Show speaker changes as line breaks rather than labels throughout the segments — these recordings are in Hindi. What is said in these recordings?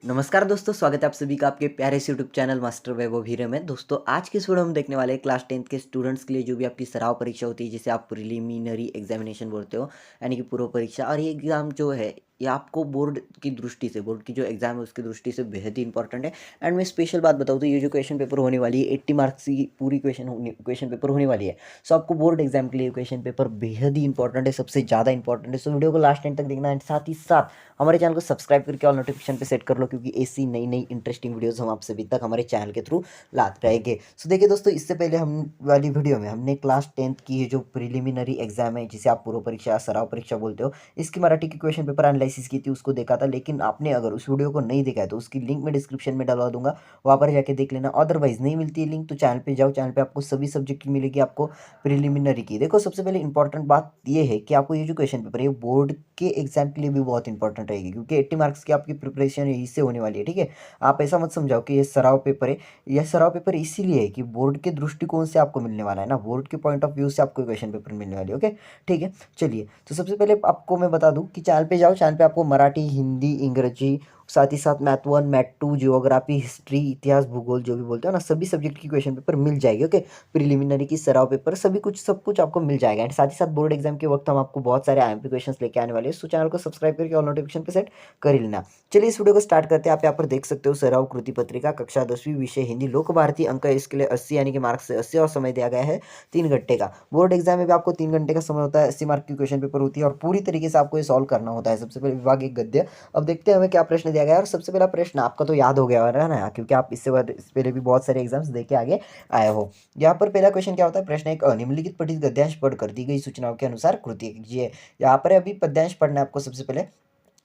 नमस्कार दोस्तों, स्वागत है आप सभी का आपके प्यारे से यूट्यूब चैनल मास्टर वैभव हीरे में। दोस्तों आज की इस वीडियो में हम देखने वाले हैं क्लास 10th के स्टूडेंट्स के लिए जो भी आपकी सराव परीक्षा होती है, जिसे आप प्रिलिमिनरी एग्जामिनेशन बोलते हो, यानी कि पूर्व परीक्षा। और ये एग्ज़ाम जो है ये आपको बोर्ड की दृष्टि से, बोर्ड की जो एग्ज़ाम है उसकी दृष्टि से बेहद ही इंपॉर्टेंट है। एंड मैं स्पेशल बात बताऊँ तो ये जो क्वेश्चन पेपर होने वाली है 80 मार्क्स की पूरी क्वेश्चन पेपर होने वाली है। सो आपको बोर्ड एग्जाम के लिए क्वेश्चन पेपर बेहद ही इंपॉर्टेंट है, सबसे ज़्यादा इंपॉर्टेंट है। सो वीडियो को लास्ट एंड तक देखना है, साथ ही साथ हमारे चैनल को सब्सक्राइब करके ऑल नोटिफिकेशन पे सेट कर लो, क्योंकि ऐसी नई नई इंटरेस्टिंग वीडियोस हम आप सभी तक हमारे चैनल के थ्रू लाते रहेंगे। सो देखिए दोस्तों, इससे पहले हम वाली वीडियो में हमने क्लास 10th की जो प्रिलिमिनरी एग्जाम है, जिसे आप पूर्व परीक्षा या सराव परीक्षा बोलते हो, इसकी मराठी की क्वेश्चन पेपर एनालिसिस की थी, उसको देखा था। लेकिन आपने अगर उस वीडियो को नहीं देखा है तो उसकी लिंक मैं डिस्क्रिप्शन में डलवा दूंगा, वहाँ पर जाके देख लेना। अदरवाइज नहीं मिलती है लिंक तो चैनल पे जाओ, चैनल पे आपको सभी सब्जेक्ट की मिलेगी, आपको प्रिलिमिनरी की। देखो सबसे पहले इंपॉर्टेंट बात ये है कि आपको ये जो क्वेश्चन पेपर है बोर्ड के एग्जाम के लिए भी बहुत इंपॉर्टेंट रहेगी, क्योंकि 80 मार्क्स की आपकी प्रिपरेशन यही से होने वाली है। ठीक है, आप ऐसा मत समझाओ कि ये सराव पेपर है। यह सराव पेपर इसीलिए है कि बोर्ड के दृष्टिकोण से आपको मिलने वाला है ना, बोर्ड के पॉइंट ऑफ व्यू से आपको क्वेश्चन पेपर मिलने वाली है। ओके, ठीक है। चलिए, तो सबसे पहले आपको मैं बता दूं कि चैनल पे जाओ, चैनल पे आपको मराठी, हिंदी, अंग्रेजी, साथ ही साथ मैथ 1, मैथ 2, जियोग्राफी, हिस्ट्री, इतिहास, भूगोल जो भी बोलते हो ना, सभी सब्जेक्ट की क्वेश्चन पेपर मिल जाएगी। ओके, प्रिलिमिनरी की सराव पेपर सभी कुछ सब कुछ आपको मिल जाएगा। एंड साथ ही साथ बोर्ड एग्जाम के वक्त हम आपको बहुत सारे आईएमपी क्वेश्चंस लेके आने वाले हैं। सो चैनल को सब्सक्राइब करके ऑल नोटिफिकेशन पे सेट कर ही लेना। चलिए इस वीडियो को स्टार्ट करते हैं। आप यहाँ पर देख सकते हो सराव कृति पत्रिका कक्षा 10वीं, विषय हिंदी, लोक भारती, अंक इसके लिए 80 यानी कि मार्क्स से 80 और समय दिया गया है 3 घंटे का। बोर्ड एग्जाम में भी आपको 3 घंटे का समय होता है, 80 मार्क की क्वेश्चन पेपर होती है और पूरी तरीके से आपको ये सॉल्व करना होता है। सबसे पहले विभाग एक गद्य। अब देखते हैं हमें क्या प्रश्न दिया गया है। और सबसे पहला प्रश्न आपका तो याद हो गया है ना, क्योंकि आप इससे पहले भी बहुत सारे एग्जाम्स दे के आगे आए हो। यहाँ पर पहला क्वेश्चन क्या होता है, प्रश्न एक, निम्नलिखित पठित गद्यांश पढ़कर दी गई सूचनाओं के अनुसार कृति कीजिए। यहाँ पर अभी पद्यांश पढ़ना है आपको सबसे पहले।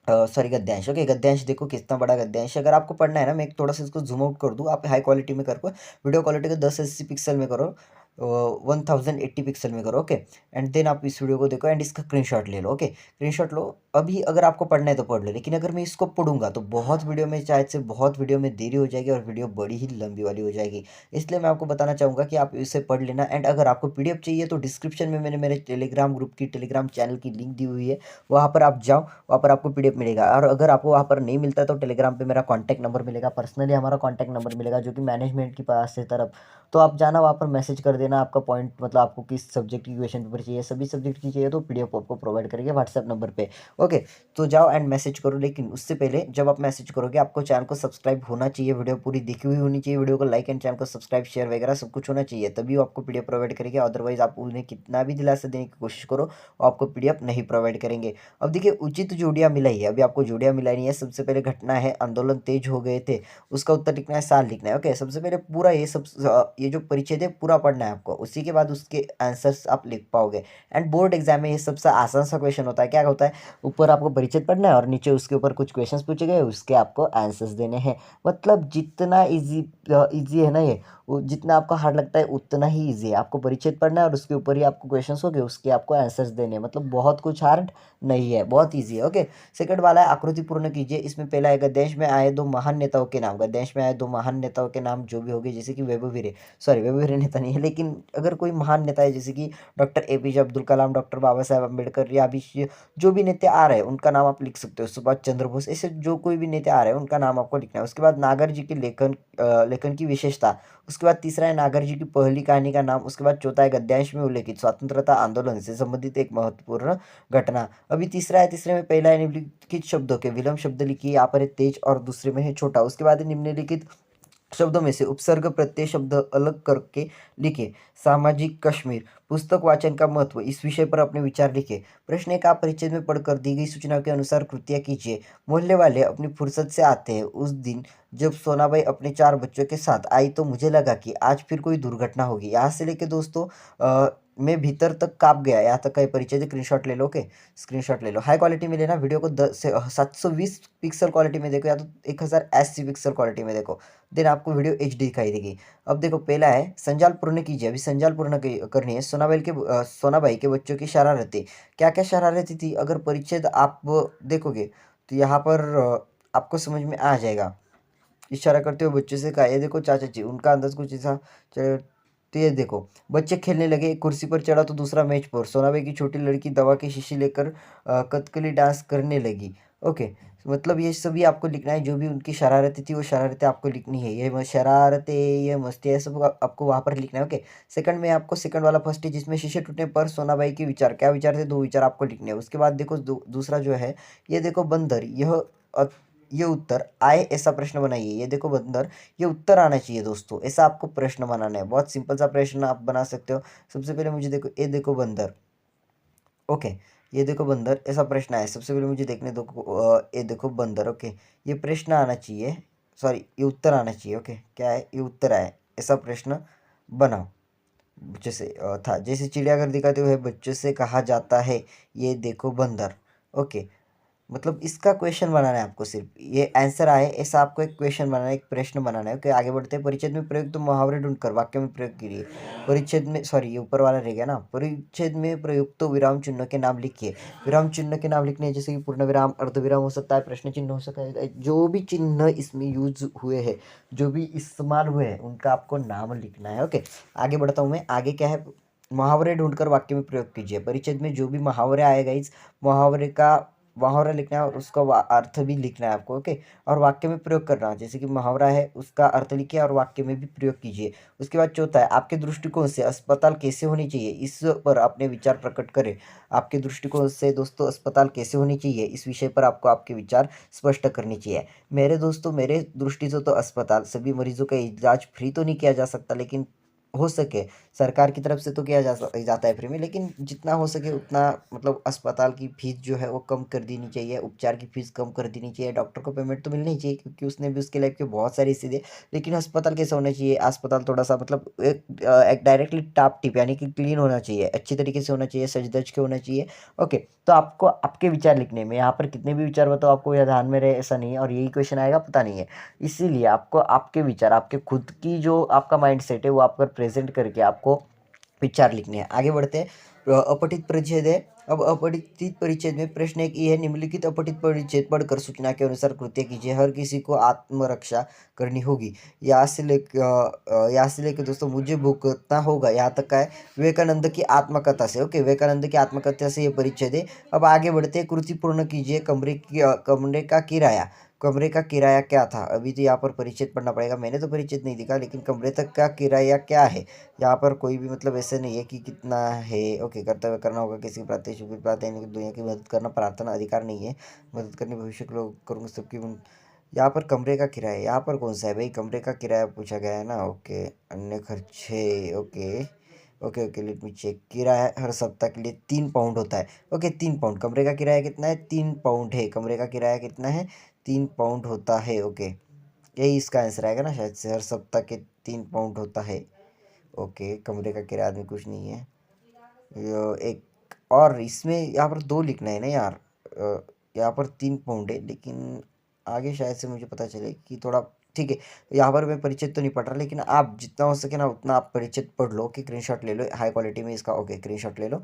सॉरी, गद्यांश। ओके, गद्यांश देखो कितना बड़ा गद्यांश है। अगर आपको पढ़ना है ना, मैं एक थोड़ा सा इसको जूम आउट कर दूँ, आप हाई क्वालिटी में करो, वीडियो क्वालिटी को 1080 पिक्सल में करो, 1080 पिक्सल में करो। ओके, एंड देन आप इस वीडियो को देखो एंड इसका स्क्रीनशॉट ले लो। ओके, स्क्रीनशॉट लो। अभी अगर आपको पढ़ना है तो पढ़ लो, लेकिन अगर मैं इसको पढ़ूंगा तो बहुत वीडियो में, शायद से बहुत वीडियो में देरी हो जाएगी और वीडियो बड़ी ही लंबी वाली हो जाएगी। इसलिए मैं आपको बताना चाहूँगा कि आप इसे पढ़ लेना। एंड अगर आपको पीडीएफ चाहिए तो डिस्क्रिप्शन में मैंने मेरे टेलीग्राम ग्रुप की, टेलीग्राम चैनल की लिंक दी हुई है, वहाँ पर आप जाओ, वहाँ पर आपको पीडीएफ मिलेगा। और अगर आपको वहाँ पर नहीं मिलता तो टेलीग्राम पे मेरा कॉन्टैक्ट नंबर मिलेगा, पर्सनली हमारा कॉन्टैक्ट नंबर मिलेगा, जो कि मैनेजमेंट के पास है तरफ। तो आप जाना, वहाँ पर मैसेज कर देना आपका पॉइंट, मतलब आपको किस सब्जेक्ट की क्वेश्चन पेपर चाहिए, सभी सब्जेक्ट की चाहिए तो पीडीएफ आपको प्रोवाइड करेंगे व्हाट्सएप नंबर पे। ओके, तो जाओ एंड मैसेज करो। लेकिन उससे पहले जब आप मैसेज करोगे आपको चैनल को सब्सक्राइब होना चाहिए, वीडियो पूरी देखी हुई होनी चाहिए, वीडियो को लाइक एंड चैनल को सब्सक्राइब, शेयर वगैरह सब कुछ होना चाहिए, तभी वो आपको पीडीएफ प्रोवाइड करेंगे। अदरवाइज आप उन्हें कितना भी दिलासा देने की कोशिश करो, वो आपको पीडीएफ नहीं प्रोवाइड करेंगे। अब देखिए, उचित जोड़ियां मिलाई है, अभी आपको जोड़ियां मिलानी है। सबसे पहले घटना है, आंदोलन तेज हो गए थे, उसका उत्तर लिखना है, साल लिखना है। ओके, सबसे पहले पूरा ये सब ये जो परिचय है पूरा पढ़ना है आपको, उसी के बाद उसके आंसर्स आप लिख पाओगे। एंड बोर्ड एग्जाम में ये सबसे आसान सा क्वेश्चन होता है। क्या होता है, ऊपर आपको परिचय पढ़ना है और नीचे उसके ऊपर कुछ क्वेश्चंस पूछे गए, उसके आपको आंसर्स देने हैं। मतलब जितना इजी है ना ये, वो जितना आपको हार्ड लगता है उतना ही इजी है। आपको परिचय पढ़ना है और उसके ऊपर ही आपको क्वेश्चंस हो गए, उसके आपको आंसर्स देने हैं। मतलब बहुत कुछ हार्ड नहीं है, बहुत ईजी है। ओके, सेकंड वाला है, आकृति पूर्ण कीजिए। इसमें पहला है, गद्यांश में आए दो महान नेताओं के नाम। गद्यांश में आए दो महान नेताओं के नाम जो भी होंगे, जैसे कि वैभव वीरे, सॉरी वैभव वीरे नेता नहीं है, लेकिन अगर कोई महान नेता है जैसे कि doctor APJ Abdul Kalam, doctor Baba Saheb Ambedkar, या भी जो भी नेता आ रहे हैं उनका नाम आप लिख सकते हो, सुभाष चंद्र बोस, ऐसे जो कोई भी नेता आ रहे हैं उनका नाम आपको लिखना है। उसके बाद नागर जी के लेखन की विशेषता। उसके बाद तीसरा है नागर जी की पहली कहानी का नाम। उसके बाद चौथा है, गद्यांश में उल्लेखित स्वतंत्रता आंदोलन से संबंधित एक महत्वपूर्ण घटना। अभी तीसरा है, तीसरे में पहला है, निम्नलिखित शब्दों के विलंब शब्द लिखिए। यहाँ पर है तेज और दूसरे में है छोटा। उसके बाद है, निम्नलिखित शब्दों में से उपसर्ग प्रत्यय शब्द अलग करके लिखे। सामाजिक कश्मीर, पुस्तक वाचन का महत्व, इस विषय पर अपने विचार लिखे। प्रश्न एक, आप परिचय में पढ़कर दी गई सूचनाओं के अनुसार कृतियां कीजिए। मोहल्ले वाले अपनी फुर्सत से आते हैं। उस दिन जब सोनाबाई अपने 4 बच्चों के साथ आई तो मुझे लगा कि आज फिर कोई दुर्घटना होगी। यहाँ से लेके दोस्तों मैं भीतर तक काँप गया, यहाँ तक का ये परिचय थे। स्क्रीनशॉट ले लो। ओके, स्क्रीनशॉट ले लो। हाई क्वालिटी में लेना, वीडियो को 720 पिक्सल क्वालिटी में देखो, या तो 1080 पिक्सल क्वालिटी में देखो, देन आपको वीडियो एच डी दिखाई देगी। अब देखो, पहला है, संजाल पूर्ण कीजिए। अभी संजाल पूर्ण करनी है। सोनाबाई के बच्चों की शरारतें। क्या क्या शरारतें थी, अगर परिच्छेद आप देखोगे तो यहाँ पर आपको समझ में आ जाएगा। इशारा करते हुए बच्चे से कहा, ये देखो चाचा जी, उनका अंदाज कुछ ऐसा। तो ये देखो, बच्चे खेलने लगे, एक कुर्सी पर चढ़ा तो दूसरा मेज पर। सोनाबाई की छोटी लड़की दवा की शीशी लेकर कथकली डांस करने लगी। ओके, मतलब ये सभी आपको लिखना है, जो भी उनकी शरारतें थी वो शरारतें आपको लिखनी है। शरारतें, ये मस्ती, ये सब आपको वहाँ पर लिखना है। ओके, सेकंड में आपको सेकंड वाला फर्स्ट है जिसमें शीशे टूटने पर सोनाबाई के विचार, क्या विचार थे? दो विचार आपको लिखने हैं। उसके बाद देखो दूसरा जो है, ये देखो बंदर, अ, ये उत्तर आए ऐसा प्रश्न बनाइए। ये देखो बंदर, ये उत्तर आना चाहिए दोस्तों, ऐसा आपको प्रश्न बनाना है। बहुत सिंपल सा प्रश्न आप बना सकते हो। सबसे पहले मुझे देखो, ये देखो बंदर। ओके, ये देखो बंदर, ऐसा प्रश्न आया। सबसे पहले मुझे देखने दो, ये देखो बंदर। ओके, ये प्रश्न आना चाहिए, सॉरी ये उत्तर आना चाहिए। ओके, क्या है? ये उत्तर आए ऐसा प्रश्न बनाओ। जैसे था, जैसे चिड़ियाघर दिखाते हुए बच्चों से कहा जाता है, ये देखो बंदर। ओके, मतलब इसका क्वेश्चन बनाना है आपको, सिर्फ ये आंसर आए ऐसा आपको एक क्वेश्चन बनाना है, एक प्रश्न बनाना है। ओके, आगे बढ़ते हैं। परिच्छेद में प्रयुक्त मुहावरे ढूंढकर वाक्य में प्रयोग कीजिए। परिच्छेद में, सॉरी ये ऊपर वाला रह गया ना। परिच्छेद में प्रयुक्त विराम चिन्ह के नाम लिखिए। विराम चिन्ह के नाम लिखने हैं, जैसे कि पूर्ण विराम, अर्ध विराम हो सकता है, प्रश्न चिन्ह हो सकता है। जो भी चिन्ह इसमें यूज हुए हैं, जो भी इस्तेमाल हुए हैं, उनका आपको नाम लिखना है। ओके, आगे बढ़ता हूँ मैं। आगे क्या है? मुहावरे ढूंढकर वाक्य में प्रयोग कीजिए। परिच्छेद में जो भी मुहावरे आएगा, इस मुहावरे का मुहावरा लिखना है और उसका अर्थ भी लिखना है आपको। ओके, और वाक्य में प्रयोग करना है, जैसे कि मुहावरा है उसका अर्थ लिखिए और वाक्य में भी प्रयोग कीजिए। उसके बाद चौथा है, आपके दृष्टिकोण से अस्पताल कैसे होनी चाहिए, इस पर अपने विचार प्रकट करें। आपके दृष्टिकोण से दोस्तों अस्पताल कैसे होनी चाहिए, इस विषय पर आपको आपके विचार स्पष्ट करनी चाहिए। मेरे दोस्तों, मेरे दृष्टि से तो अस्पताल सभी मरीजों का इलाज फ्री तो नहीं किया जा सकता, लेकिन हो सके सरकार की तरफ से तो किया जाता है फ्री में, लेकिन जितना हो सके उतना, मतलब अस्पताल की फीस जो है वो कम कर देनी चाहिए, उपचार की फीस कम कर देनी चाहिए। डॉक्टर को पेमेंट तो मिलनी ही चाहिए, क्योंकि उसने भी उसके लाइफ के बहुत सारी चीज़ें। लेकिन अस्पताल कैसा होना चाहिए? अस्पताल थोड़ा सा मतलब एक डायरेक्टली टाप टिप, यानी कि क्लीन होना चाहिए, अच्छी तरीके से होना चाहिए, सज धज के होना चाहिए। ओके, तो आपको आपके विचार लिखने में, यहाँ पर कितने भी विचार बताओ आपको यह ध्यान में रहे ऐसा नहीं है, और यही क्वेश्चन आएगा पता नहीं है। इसीलिए आपको आपके विचार, आपके खुद की जो आपका माइंड सेट है वो आप पर प्रेजेंट करके आपको विचार लिखने हैं। आगे बढ़ते हैं। अपठित परिच्छेद है। अब अपठित परिच्छेद में प्रश्न एक ये है, निम्नलिखित अपठित परिच्छेद पढ़कर सूचना के अनुसार कृत्य कीजिए। हर किसी को आत्मरक्षा करनी होगी। यहाँ से लेकर दोस्तों, मुझे भुगतना होगा, यहाँ तक का है विवेकानंद की आत्मकथा से। ओके, विवेकानंद की आत्मकथा से ये परिच्छेद है। अब आगे बढ़ते हैं। कृति पूर्ण कीजिए। कमरे का किराया। कमरे का किराया क्या था? अभी तो यहाँ पर परिच्छेद पढ़ना पड़ेगा। मैंने तो परिच्छेद नहीं दिखा, लेकिन कमरे तक का किराया क्या है? यहाँ पर कोई भी मतलब ऐसे नहीं है कि कितना है। ओके, कर्तव्य करना होगा, किसी की प्रातः दुनिया की मदद करना प्रार्थना अधिकार नहीं है। मदद करनी भविष्य के लोग करूँगा सबकी यहाँ पर कमरे का किराया, यहाँ पर कौन सा है भाई? कमरे का किराया पूछा गया है ना। ओके, अन्य खर्चे। Okay okay okay, let me check. किराया हर सप्ताह के लिए 3 पाउंड होता है। ओके, 3 पाउंड कमरे का किराया कितना है? 3 पाउंड है कमरे का किराया। कितना है? 3 पाउंड होता है। ओके, यही इसका आंसर आएगा ना शायद से, हर सप्ताह के 3 पाउंड होता है। ओके, कमरे का किराया आदमी कुछ नहीं है। एक और इसमें यहाँ पर 2 लिखना है ना यार। यहाँ पर 3 पाउंड है, लेकिन आगे शायद से मुझे पता चले कि थोड़ा, ठीक है। यहाँ पर मैं परिचित तो नहीं पढ़ रहा, लेकिन आप जितना हो सके ना उतना आप परिचित पढ़ लो, कि स्क्रीनशॉट ले लो हाई क्वालिटी में इसका। ओके, स्क्रीनशॉट ले लो।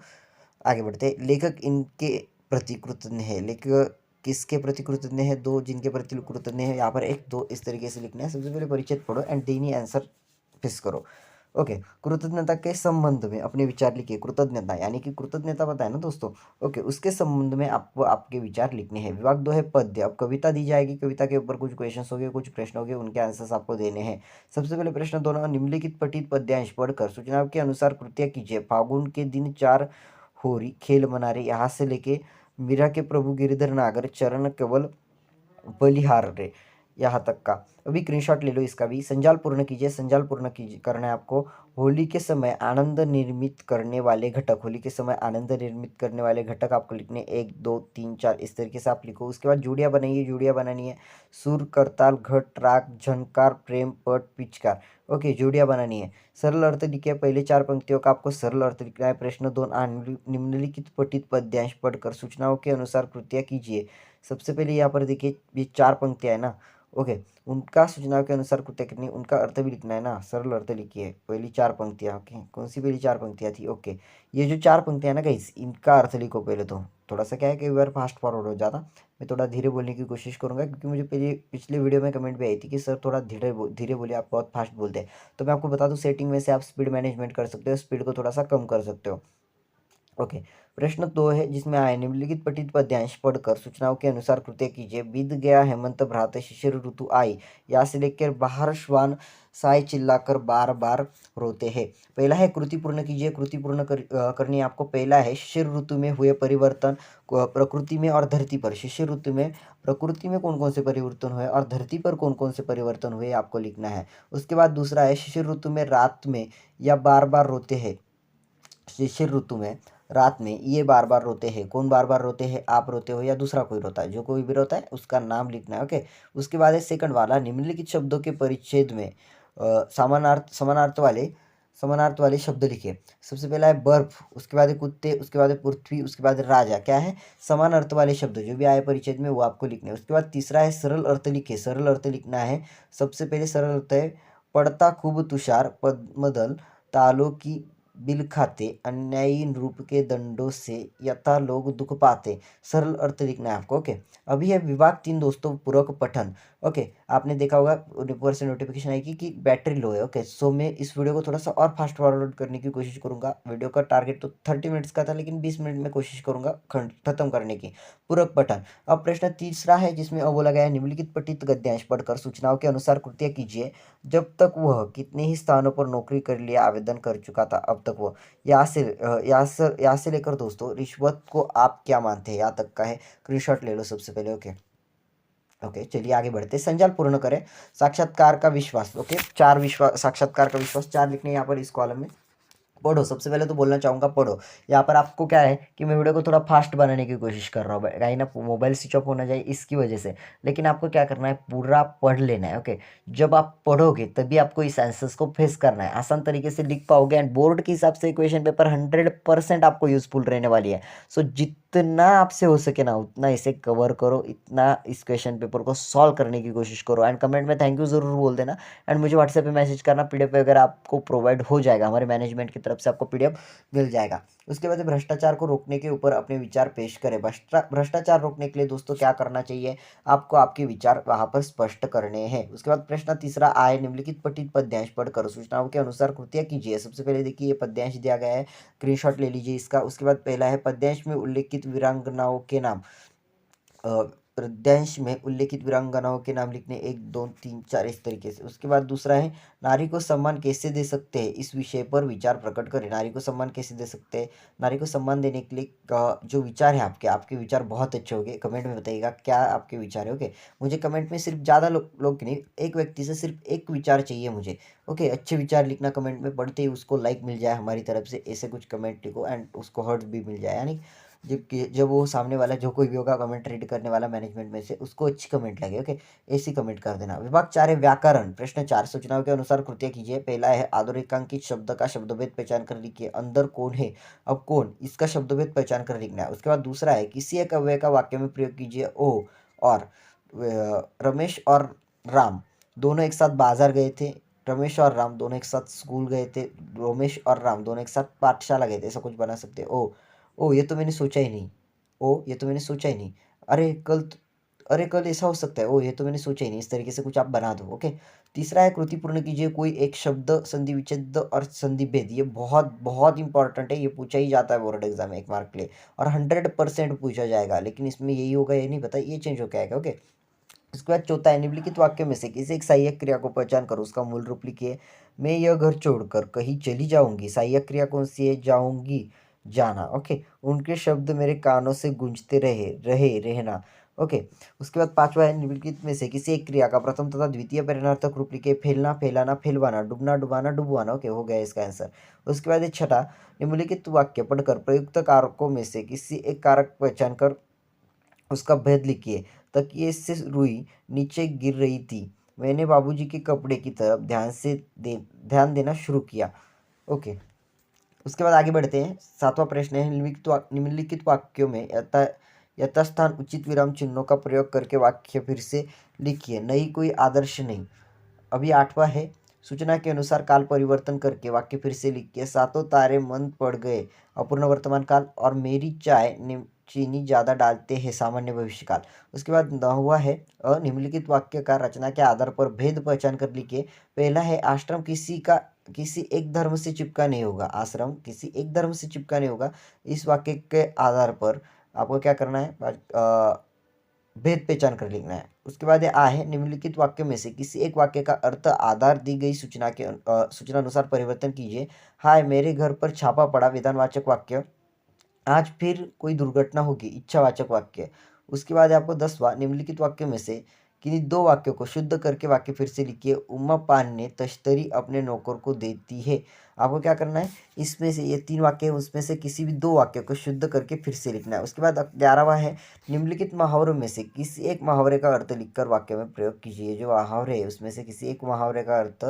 आगे बढ़ते हैं। लेखक इनके प्रति कृतज्ञ है। लेखक किसके प्रति कृतज्ञ है? 2 जिनके प्रति कृतज्ञ है। यहाँ पर 1 2 इस तरीके से लिखना है। सबसे पहले परिचित पढ़ो एंड देन ही आंसर फिक्स करो। ओके, कृतज्ञता के संबंध में अपने विचार लिखिए। कृतज्ञता यानी कि कृतज्ञता पता है ना दोस्तों। ओके, उसके संबंध में आपको आपके विचार लिखने हैं। विभाग 2 है पद्य। अब कविता दी जाएगी, कविता के ऊपर कुछ क्वेश्चंस हो गए, कुछ प्रश्न हो गए, उनके आंसर्स आपको देने हैं। सबसे पहले प्रश्न दोनों, निम्नलिखित पठित पद्यांश पढ़कर सूचना के अनुसार कृत्य कीजिए। फागुन के दिन 4 होरी खेल मना रहे, यहाँ से लेके मीरा के प्रभु गिरिधर नागर चरण केवल बलिहार रे, यहाँ तक का। अभी स्क्रीनशॉट ले लो इसका भी। संजाल पूर्ण कीजिए। संजाल पूर्ण कीजिए, करना है आपको। होली के समय आनंद निर्मित करने वाले घटक। होली के समय आनंद निर्मित करने वाले घटक आपको लिखने 1 2 3 4 इस तरीके से आप लिखो। उसके बाद जोड़ियाँ बनाइए। जोड़ियाँ बनानी है सुर, करताल, घट, राग, झनकार, प्रेम, पट, पिचकार। ओके, जोड़ियाँ बनानी है। सरल अर्थ लिखिए। पहले 4 पंक्तियों का आपको सरल अर्थ लिखना है। प्रश्न 2, निम्नलिखित पठित पद्यांश पढ़कर सूचनाओं के अनुसार कृत्य कीजिए। सबसे पहले यहाँ पर देखिए, ये 4 पंक्तियाँ है ना। ओके, उनका सूचनाओं के अनुसार कृत्य करनी, उनका अर्थ भी लिखना है ना। सरल अर्थ लिखिए। पहली 4 पंक्तियाँ। ओके, कौन सी पहली 4 पंक्तियाँ थी? ओके, ये जो 4 पंक्तियाँ ना गाइस, इनका अर्थ लिखो पहले तो। थोड़ा सा क्या है, कई बार फास्ट फॉरवर्ड हो जाता। मैं थोड़ा धीरे बोलने की कोशिश करूंगा, क्योंकि मुझे पिछले वीडियो में कमेंट भी आई थी कि सर थोड़ा धीरे धीरे बोलिए, आप बहुत फास्ट बोलते हैं। तो मैं आपको बता दूं, सेटिंग में से आप स्पीड मैनेजमेंट कर सकते हो, स्पीड को थोड़ा सा कम कर सकते हो। ओके। प्रश्न 2 है जिसमें आए निम्नलिखित पठित पद्यांश पढ़कर सूचनाओं के अनुसार कृत्य कीजिए। बीत गया हेमंत भ्रात शिशिर ऋतु आई, यहाँ से लेकर बाहर श्वान साय चिल्लाकर बार बार रोते हैं। पहला है कृति पूर्ण कीजिए। कृति पूर्ण करनी है आपको। पहला है शिशिर ऋतु में हुए परिवर्तन प्रकृति में और धरती पर। शिशिर ऋतु में प्रकृति में कौन कौन से परिवर्तन हुए और धरती पर कौन कौन से परिवर्तन हुए आपको लिखना है। उसके बाद दूसरा है शिशिर ऋतु में रात में या बार बार रोते हैं। शिशिर ऋतु में रात में ये बार बार रोते हैं। कौन बार बार रोते हैं, आप रोते हो या दूसरा कोई रोता है, जो कोई भी रोता है उसका नाम लिखना है। ओके। उसके बाद है सेकंड वाला, निम्नलिखित शब्दों के परिच्छेद में समानार्थ वाले शब्द लिखे। सबसे पहला है बर्फ, उसके बाद है कुत्ते, उसके बाद है पृथ्वी, उसके बाद है राजा। क्या है, समान अर्थ वाले शब्द जो भी आए परिच्छेद में वो आपको लिखने हैं। उसके बाद तीसरा है सरल अर्थ लिखे। सरल अर्थ लिखना है। सबसे पहले सरल अर्थ है पड़ता खूब तुषार, पद्मदल तालों की बिल खाते, अन्यायी नृप के दंडों से यथा लोग दुख पाते। सरल अर्थ लिखना है आपको। ओके। अभी है विभाग 3 दोस्तों पूरक पठन। ओके। आपने देखा होगा ऊपर से नोटिफिकेशन आएगी कि बैटरी लो है। ओके। सो मैं इस वीडियो को थोड़ा सा और फास्ट फॉरवर्ड करने की कोशिश करूंगा। वीडियो का टारगेट तो 30 मिनट्स का था, लेकिन 20 मिनट में कोशिश करूंगा खत्म करने की। पूरक पठन। अब प्रश्न तीसरा है जिसमें अब बोला गया है निम्नलिखित पठित गद्यांश पढ़कर सूचनाओं के अनुसार कृत्य कीजिए। जब तक वह कितने ही स्थानों पर नौकरी के लिए आवेदन कर चुका था, अब तक वह। यहाँ से लेकर दोस्तों रिश्वत को आप क्या मानते हैं, यहाँ तक का है। स्क्रीनशॉट ले लो सबसे पहले। ओके। ओके, चलिए आगे बढ़ते हैं। संजाल पूर्ण करें। साक्षात्कार का विश्वास। ओके, 4 विश्वास, साक्षात्कार का विश्वास 4 लिखने यहाँ पर इस कॉलम में। पढ़ो, सबसे पहले तो बोलना चाहूँगा पढ़ो। यहाँ पर आपको क्या है कि मैं वीडियो को थोड़ा फास्ट बनाने की कोशिश कर रहा हूँ, कहीं ना मोबाइल स्विच ऑफ होना चाहिए इसकी वजह से। लेकिन आपको क्या करना है, पूरा पढ़ लेना है। ओके। जब आप पढ़ोगे तभी आपको इस आंसर्स को फेस करना है, आसान तरीके से लिख पाओगे। एंड बोर्ड के हिसाब से क्वेश्चन पेपर 100% आपको यूजफुल रहने वाली है। सो जितना आपसे हो सके ना उतना इसे कवर करो, इतना इस क्वेश्चन पेपर को सॉल्व करने की कोशिश करो। एंड कमेंट में थैंक यू जरूर बोल देना। एंड मुझे व्हाट्सएप पे मैसेज करना, पीडीएफ वगैरह आपको प्रोवाइड हो जाएगा, हमारे मैनेजमेंट की तरफ से आपको पीडीएफ मिल जाएगा। उसके बाद भ्रष्टाचार को रोकने के ऊपर अपने विचार पेश करें। भ्रष्टाचार रोकने के लिए दोस्तों क्या करना चाहिए, आपको आपके विचार वहां पर स्पष्ट करने हैं। उसके बाद प्रश्न तीसरा आए निम्नलिखित पठित पद्यांश पढ़कर सूचनाओं के अनुसार कृत्य कीजिए। सबसे पहले देखिए ये पद्यांश दिया गया है, स्क्रीनशॉट ले लीजिए इसका। उसके बाद पहला है पद्यांश में उल्लेखित वीरांगनाओं के नाम। पद्यांश में उल्लेखित वीरांगनाओं के नाम लिखने 1 2 3 4 इस तरीके से। उसके बाद दूसरा है नारी को सम्मान कैसे दे सकते हैं, इस विषय पर विचार प्रकट करें। नारी को सम्मान कैसे दे सकते हैं, नारी को सम्मान देने के लिए जो विचार है आपके विचार बहुत अच्छे होंगे। कमेंट में बताइएगा क्या आपके विचार है। ओके। मुझे कमेंट में सिर्फ ज़्यादा लोग नहीं, एक व्यक्ति से सिर्फ एक विचार चाहिए मुझे। ओके। अच्छे विचार लिखना कमेंट में, पढ़ते ही उसको लाइक मिल जाए हमारी तरफ से, ऐसे कुछ कमेंट लिखो एंड उसको हर्ट भी मिल जाए। यानी जब वो सामने वाला जो कोई भी होगा कमेंट रीड करने वाला मैनेजमेंट में से, उसको अच्छी कमेंट लगे। ओके। ऐसी कमेंट कर देना। विभाग 4 है व्याकरण। प्रश्न 4 सूचनाओं के अनुसार कृत्य कीजिए। पहला है अधोरेखांकित शब्द का शब्दभेद पहचान कर लिखिए। अंदर कौन है, अब कौन, इसका शब्दभेद पहचान कर लिखना है। उसके बाद दूसरा है किसी एक अव्यय का वाक्य में प्रयोग कीजिए। ओ और रमेश और राम दोनों एक साथ बाजार गए थे। रमेश और राम दोनों एक साथ स्कूल गए थे। रमेश और राम दोनों एक साथ पाठशाला गए थे, ऐसा कुछ बना सकते हैं। ओ ये तो मैंने सोचा ही नहीं। ओ ये तो मैंने सोचा ही नहीं। अरे अरे कल ऐसा हो सकता है। ओ ये तो मैंने सोचा ही नहीं। इस तरीके से कुछ आप बना दो। ओके। तीसरा है कृति पूर्ण कीजिए। कोई एक शब्द संधि विच्छेद और संधि भेद, ये बहुत बहुत इंपॉर्टेंट है, ये पूछा ही जाता है बोर्ड एग्जाम में 1 मार्क के लिए, और 100% पूछा जाएगा। लेकिन इसमें यही होगा ये नहीं पता, ये चेंज हो के आएगा। ओके। इसके बाद चौथा है निम्नलिखित वाक्य में से किसी एक सहायक क्रिया को पहचान करो, उसका मूल रूप लिखिए। मैं यह घर छोड़कर कहीं चली जाऊंगी, सहायक क्रिया कौन सी है, जाऊंगी, जाना। ओके। उनके शब्द मेरे कानों से गूंजते रहना। ओके। उसके बाद पांचवा है निम्नलिखित में से किसी एक क्रिया का प्रथम तथा द्वितीय परिणार्थक रूप लिखिए। फैलना, फैलाना, फैलवाना, डूबना, डुबाना, डुबवाना। ओके, हो गया इसका आंसर। उसके बाद छठा, निम्नलिखित वाक्य पढ़कर प्रयुक्त कारकों में से किसी एक कारक पहचान कर उसका भेद लिखिए। तकिए से रुई नीचे गिर रही थी, मैंने बाबूजी के कपड़े की तरफ ध्यान देना शुरू किया। ओके। उसके बाद आगे बढ़ते हैं। 7वां प्रश्न है निम्नलिखित वाक्यों में यथास्थान उचित विराम चिन्हों का प्रयोग करके वाक्य फिर से लिखिए। नई कोई आदर्श नहीं। अभी 8वां है सूचना के अनुसार काल परिवर्तन करके वाक्य फिर से लिखिए। सातों तारे मंद पड़ गए, अपूर्ण वर्तमान काल। और मेरी चाय चीनी ज़्यादा डालते हैं, सामान्य भविष्य काल। उसके बाद 9वां है, निम्नलिखित वाक्य का रचना के आधार पर भेद पहचान कर लिखिए। पहला है, आश्रम किसी एक धर्म से चिपका नहीं होगा। आश्रम किसी एक धर्म से चिपका नहीं होगा। इस वाक्य के आधार पर आपको क्या करना है, भेद पहचान कर लिखना है। उसके बाद ये आ है, निम्नलिखित वाक्य में से किसी एक वाक्य का अर्थ आधार दी गई सूचना अनुसार परिवर्तन कीजिए। हाय मेरे घर पर छापा पड़ा, विधानवाचक वाक्य। आज फिर कोई दुर्घटना होगी, इच्छावाचक वाक्य। उसके बाद आपको 10वां, निम्नलिखित वाक्य में से किन्हीं दो वाक्यों को शुद्ध करके वाक्य फिर से लिखिए। उम्मा पान ने तश्तरी अपने नौकर को देती है। आपको क्या करना है, इसमें से ये 3 वाक्य है, उसमें से किसी भी 2 वाक्यों को शुद्ध करके फिर से लिखना है। उसके बाद 11वां है, निम्नलिखित मुहावरों में से किसी एक मुहावरे का अर्थ लिखकर वाक्य में प्रयोग कीजिए। जो मुहावरे है उसमें से किसी एक मुहावरे का अर्थ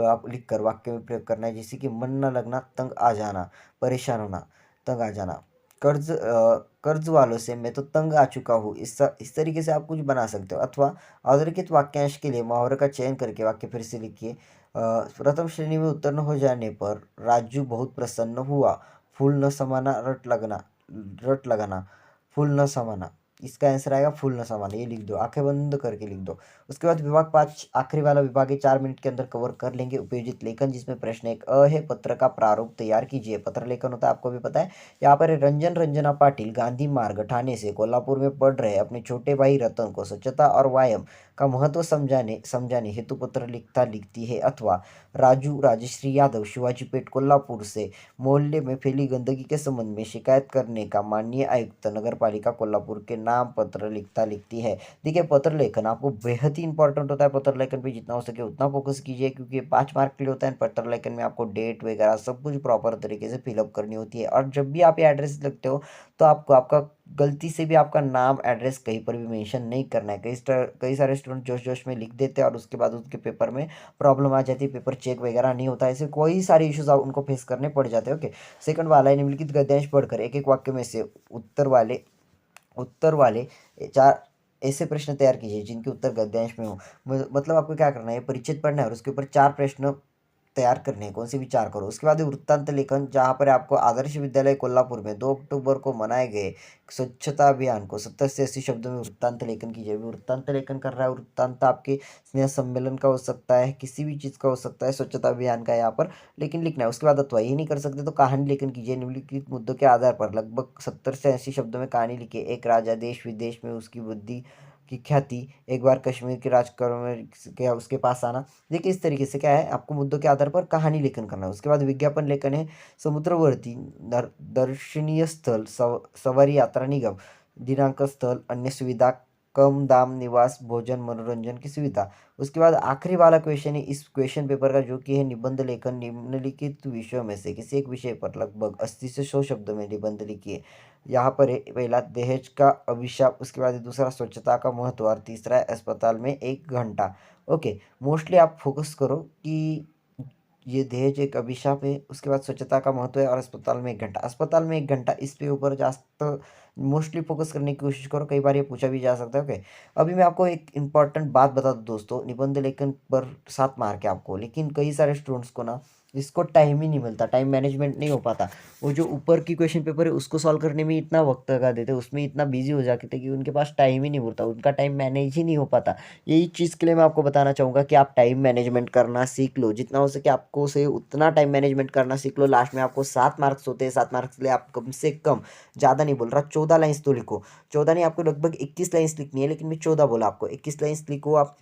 आप लिखकर वाक्य में प्रयोग करना है। जैसे कि मन न लगना, तंग आ जाना, परेशान होना, तंग आ जाना। कर्ज वालों से मैं तो तंग आ चुका हूँ। इस तरीके से आप कुछ बना सकते हो। अथवा अधोरेखित वाक्यांश के लिए मुहावरे का चयन करके वाक्य फिर से लिखिए। प्रथम श्रेणी में उत्तीर्ण हो जाने पर राजू बहुत प्रसन्न हुआ। फूल न समाना, रट लगाना, फूल न समाना। इसका आंसर आएगा फूल न समाना। ये लिख दो, आंखें बंद करके लिख दो। उसके बाद विभाग 5, आखिरी वाला विभाग है, 4 मिनट के अंदर कवर कर लेंगे। उपयोजित लेखन, जिसमें प्रश्न एक अ है, पत्र का प्रारूप तैयार कीजिए। पत्र लेखन होता है, आपको भी पता है। यहाँ पर रंजन रंजना पाटिल गांधी मार्ग ठाणे से कोल्हापुर में पढ़ रहे अपने छोटे भाई रतन को स्वच्छता और व्यायाम का महत्व समझाने हेतु पत्र लिखती है। अथवा राजू राजश्री यादव शिवाजीपेट कोल्हापुर से मोहल्ले में फैली गंदगी के संबंध में शिकायत करने का माननीय आयुक्त नगर पालिका कोल्हापुर के नाम पत्र लिखती है। देखिए, पत्र लेखन आपको बेहद ही इंपॉर्टेंट होता है। पत्र लेखन पे जितना हो सके उतना फोकस कीजिए, क्योंकि 5 मार्क के लिए होता है। पत्र लेखन में आपको डेट वगैरह सब कुछ प्रॉपर तरीके से फिलअप करनी होती है। और जब भी आप ये एड्रेस लिखते हो तो आपको आपका गलती से भी आपका नाम एड्रेस कहीं पर भी मेंशन नहीं करना है। कई सारे स्टूडेंट जोश जोश में लिख देते हैं और उसके बाद उसके पेपर में प्रॉब्लम आ जाती है, पेपर चेक वगैरह नहीं होता है। ऐसे कोई सारे इश्यूज उनको फेस करने पड़ जाते हैं। ओके, सेकंड वाला है, निम्नलिखित गद्यांश पढ़कर एक एक वाक्य में से उत्तर वाले 4 ऐसे प्रश्न तैयार कीजिए जिनके उत्तर गद्यांश में हो। मतलब आपको क्या करना है, परिचित पढ़ना है और उसके ऊपर 4 प्रश्न तैयार करने हैं। कौन से विचार करो। उसके बाद वृत्तांत लेखन, जहाँ पर आपको आदर्श विद्यालय कोल्हापुर में 2 अक्टूबर को मनाए गए स्वच्छता अभियान को 70 से 80 शब्दों में वृत्तांत लेखन कीजिए। वृत्तांत लेखन कर रहा है, वृत्तांत आपके स्नेह सम्मेलन का हो सकता है, किसी भी चीज़ का हो सकता है, स्वच्छता अभियान का यहाँ पर लेकिन लिखना है। उसके बाद अथवा ये नहीं कर सकते तो कहानी लेखन कीजिए। निम्नलिखित मुद्दों के आधार पर लगभग 70 से 80 शब्दों में कहानी लिखिए। एक राजा, देश विदेश में उसकी बुद्धि की ख्याति, एक बार कश्मीर के राजकुमार में क्या उसके पास आना। देखिए, इस तरीके से क्या है, आपको मुद्दों के आधार पर कहानी लेखन करना है। उसके बाद विज्ञापन लेखन है, समुद्रवर्ती दर्शनीय स्थल, सवारी यात्रा निगम, दिनांक, स्थल, अन्य सुविधा, कम दाम, निवास, भोजन, मनोरंजन की सुविधा। उसके बाद आखिरी वाला क्वेश्चन है इस क्वेश्चन पेपर का, जो कि है निबंध लेखन। निम्नलिखित विषयों में से किसी एक विषय पर लगभग 80 से 100 शब्दों में निबंध लिखिए। यहाँ पर है पहला दहेज का अभिशाप, उसके बाद दूसरा स्वच्छता का महत्व और तीसरा है अस्पताल में 1 घंटा। ओके, मोस्टली आप फोकस करो कि ये दहेज एक अभिशाप है, उसके बाद स्वच्छता का महत्व है और अस्पताल में 1 घंटा। अस्पताल में 1 घंटा, इस पे ऊपर जास्त मोस्टली फोकस करने की कोशिश करो। कई बार ये पूछा भी जा सकता है। ओके, अभी मैं आपको एक इम्पॉर्टेंट बात बता दूं दोस्तों, निबंध लेखन पर 7 मार्क है आपको, लेकिन कई सारे स्टूडेंट्स को ना इसको टाइम ही नहीं मिलता, टाइम मैनेजमेंट नहीं हो पाता। वो जो ऊपर की क्वेश्चन पेपर है उसको सॉल्व करने में इतना वक्त लगा देते, उसमें इतना बिजी हो जाते थे कि उनके पास टाइम ही नहीं होता, उनका टाइम मैनेज ही नहीं हो पाता। यही चीज़ के लिए मैं आपको बताना चाहूँगा कि आप टाइम मैनेजमेंट करना सीख लो। जितना हो सके आपको से उतना टाइम मैनेजमेंट करना सीख लो। लास्ट में आपको 7 मार्क्स होते हैं, 7 मार्क्स के लिए आप कम से कम, ज़्यादा नहीं बोल रहा, 14 लाइन्स तो लिखो। 14 नहीं, आपको लगभग 21 लाइन्स लिखनी है, लेकिन मैं 14 बोला आपको। 21 लाइन्स लिखो आप,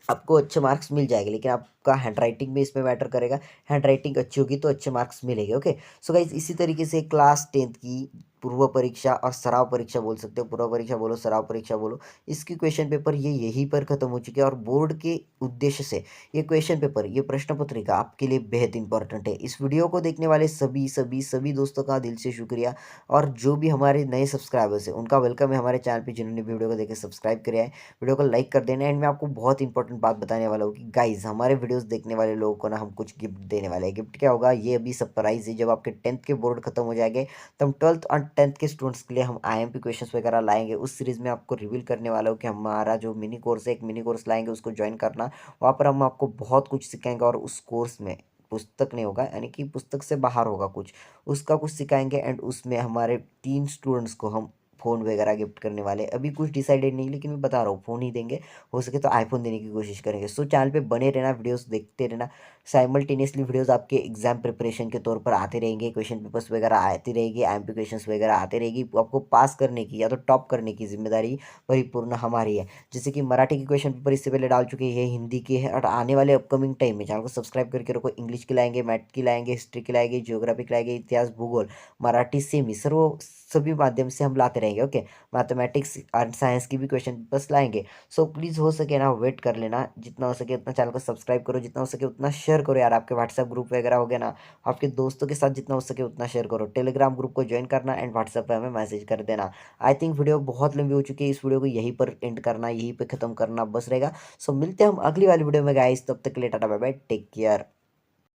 आपको अच्छे मार्क्स मिल जाएंगे। लेकिन आपका हैंड राइटिंग भी इसमें मैटर करेगा। हैंड राइटिंग अच्छी होगी तो अच्छे मार्क्स मिलेंगे। ओके, सो गाइस, इसी तरीके से क्लास 10th की पूर्व परीक्षा और सराव परीक्षा बोल सकते हो, पूर्व परीक्षा बोलो, सराव परीक्षा बोलो, इसकी क्वेश्चन पेपर ये यहीं पर खत्म हो चुके हैं। और बोर्ड के उद्देश्य से ये क्वेश्चन पेपर, ये प्रश्न पत्रिका आपके लिए बेहद इंपॉर्टेंट है। इस वीडियो को देखने वाले सभी सभी सभी दोस्तों का दिल से शुक्रिया। और जो भी हमारे नए सब्सक्राइबर्स हैं उनका वेलकम है हमारे चैनल पे, जिन्होंने वीडियो को देखे सब्सक्राइब किया है। वीडियो को लाइक कर देना। एंड मैं आपको बहुत इंपॉर्टेंट बात बताने वाला हूँ कि गाइज, हमारे वीडियोस देखने वाले लोगों को ना हम कुछ गिफ्ट देने वाले हैं। गिफ्ट क्या होगा, ये अभी सरप्राइज है। जब आपके 10th के बोर्ड खत्म हो जाएंगे तब 12th और 10th के स्टूडेंट्स के लिए हम आईएमपी क्वेश्चंस वगैरह लाएंगे। उस सीरीज़ में आपको रिवील करने वाला हूँ कि हमारा जो मिनी कोर्स है, एक मिनी कोर्स लाएंगे, उसको ज्वाइन करना। वहाँ पर हम आपको बहुत कुछ सिखाएंगे और उस कोर्स में पुस्तक नहीं होगा, यानी कि पुस्तक से बाहर होगा कुछ, उसका कुछ सिखाएंगे। एंड उसमें हमारे 3 स्टूडेंट्स को हम फ़ोन वगैरह गिफ्ट करने वाले हैं। अभी कुछ डिसाइडेड नहीं, लेकिन मैं बता रहा हूँ फ़ोन ही देंगे, हो सके तो आईफोन देने की कोशिश करेंगे। सो चैनल पे बने रहना, वीडियोस देखते रहना। साइमल्टेनियसली वीडियोस आपके एग्जाम प्रिपरेशन के तौर पर आते रहेंगे, क्वेश्चन पेपर्स वगैरह आती रहेगी, आईएमपी क्वेश्चंस वगैरह आते रहेगी। आपको पास करने की या तो टॉप करने की जिम्मेदारी परिपूर्ण हमारी है। जैसे कि मराठी की क्वेश्चन पेपर इससे पहले डाल चुके हैं, हिंदी के है, और आने वाले अपकमिंग टाइम में चैनल को सब्सक्राइब करके रखो। इंग्लिश की लाएंगे, मैथ की लाएंगे, हिस्ट्री की लाएंगे, जियोग्राफी की लाएंगे, इतिहास, भूगोल, मराठी, सेमी, सर्व सभी माध्यम से हम लाते रहेंगे। ओके, मैथमेटिक्स और साइंस की भी क्वेश्चन पेपर्स लाएंगे। सो प्लीज़ हो सके ना वेट कर लेना, जितना हो सके उतना चैनल को सब्सक्राइब करो, जितना हो सके उतना शेयर करो यार। आपके व्हाट्सएप ग्रुप वगैरह हो गया ना, आपके दोस्तों के साथ जितना हो सके उतना शेयर करो। टेलीग्राम ग्रुप को ज्वाइन करना एंड व्हाट्सएप पे हमें मैसेज कर देना। आई थिंक वीडियो बहुत लंबी हो चुकी है, इस वीडियो को यहीं पर एंड करना, यहीं पर खत्म करना बस रहेगा। सो मिलते हैं हम अगली वाली वीडियो में गाइस, तब तक के लिए tata bye bye, take care.